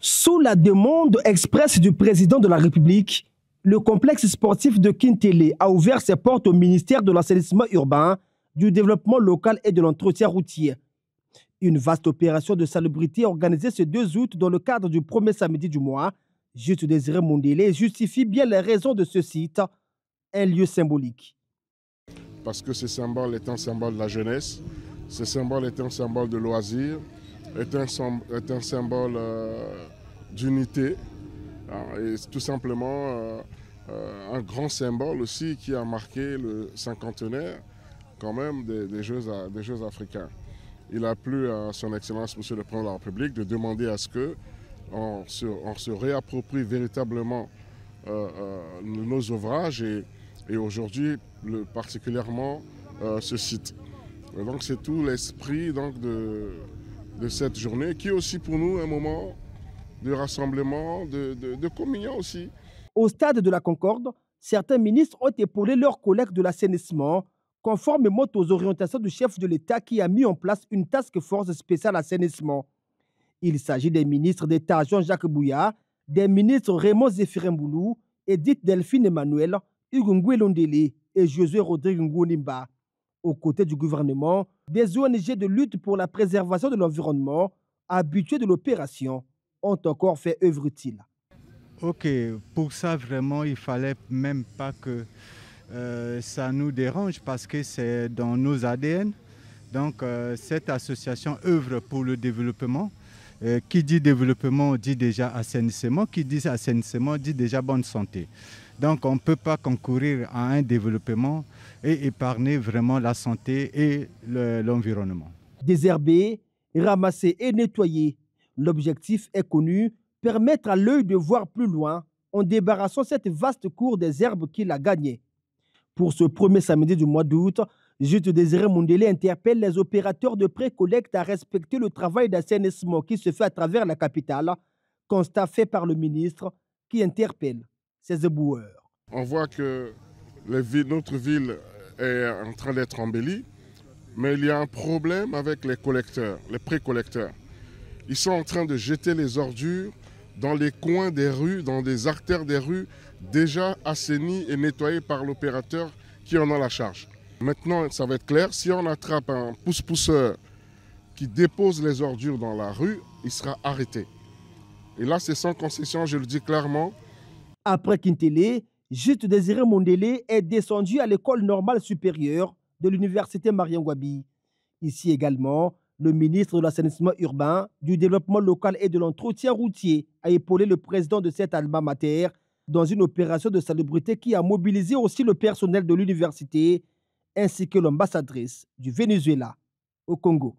Sous la demande expresse du président de la République, le complexe sportif de Kintélé a ouvert ses portes au ministère de l'Assainissement urbain, du développement local et de l'entretien routier. Une vaste opération de salubrité organisée ce 2 août dans le cadre du premier samedi du mois, Juste Désiré Mondélé, justifie bien les raisons de ce site, un lieu symbolique. Parce que ce symbole est un symbole de la jeunesse, ce symbole est un symbole de loisir, est un symbole d'unité, et tout simplement un grand symbole aussi qui a marqué le cinquantenaire quand même des Jeux africains. Il a plu à son Excellence Monsieur le Président de la République de demander à ce qu'on se réapproprie véritablement nos ouvrages et aujourd'hui particulièrement ce site. Et donc c'est tout l'esprit de cette journée qui est aussi pour nous un moment de rassemblement, de communion aussi. Au stade de la Concorde, certains ministres ont épaulé leurs collègues de l'assainissement, conformément aux orientations du chef de l'État qui a mis en place une task force spéciale assainissement. Il s'agit des ministres d'État Jean-Jacques Bouya, des ministres Raymond Zéphiremboulou, Edith Delphine Emmanuel, Hugo Ngoué et Josué Rodrigue Ngounimba. Aux côtés du gouvernement, des ONG de lutte pour la préservation de l'environnement, habitués de l'opération, ont encore fait œuvre utile. Ok, pour ça vraiment, il fallait même pas que ça nous dérange parce que c'est dans nos ADN. Donc cette association œuvre pour le développement. Qui dit développement dit déjà assainissement, qui dit assainissement dit déjà bonne santé. Donc on ne peut pas concourir à un développement et épargner vraiment la santé et l'environnement. Désherber, ramasser et nettoyer. L'objectif est connu, permettre à l'œil de voir plus loin en débarrassant cette vaste cour des herbes qu'il a gagnée. Pour ce premier samedi du mois d'août, Juste Désiré Mondélé interpelle les opérateurs de pré-collecte à respecter le travail d'assainissement qui se fait à travers la capitale, constat fait par le ministre qui interpelle ses éboueurs. On voit que notre ville est en train d'être embellie, mais il y a un problème avec les collecteurs, les pré-collecteurs. Ils sont en train de jeter les ordures dans les coins des rues, dans des artères des rues déjà assainies et nettoyées par l'opérateur qui en a la charge. Maintenant, ça va être clair, si on attrape un pousse-pousseur qui dépose les ordures dans la rue, il sera arrêté. Et là, c'est sans concession, je le dis clairement. Après Kintélé, Juste Désiré Mondélé est descendu à l'école normale supérieure de l'université Mariangouabi. Ici également, le ministre de l'Assainissement urbain, du développement local et de l'entretien routier a épaulé le président de cette alma mater dans une opération de salubrité qui a mobilisé aussi le personnel de l'université ainsi que l'ambassadrice du Venezuela au Congo.